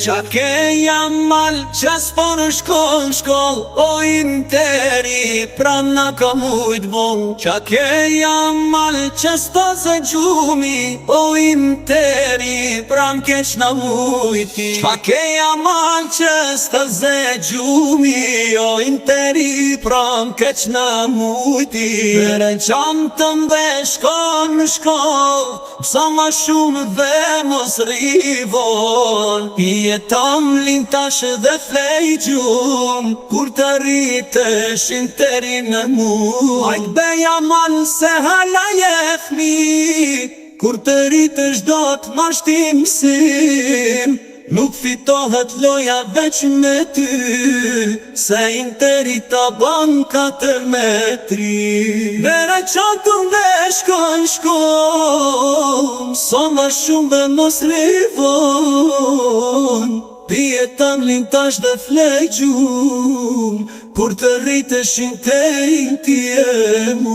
Qa ke jam mal, qa s'po në shkoll, o interi, pram na ka mujt bon. Qa ke jam mal, qa s'po zë gjumi, o interi, pram keq na mujti. Qa ke jam mal, qa s'po zë gjumi, o interi, pram keq na mujti. Vere qam të mbe shkon në shkoll, sa ma shumë dhe mos rivon. Jetam lin tash dhe flej gjum, kur të rritesh interi në mu. Hajt beja man se hala je fmi, kur të rritesh do t'mashtim sim. Nuk fitohet loja veç me ty, se interi ta ban 4 metri. Vere qatun dhe shkon, so ma shumë dhe mos rivon. Pjetan lin tash dhe flej gjum, kur të rritesh interi ti e mu.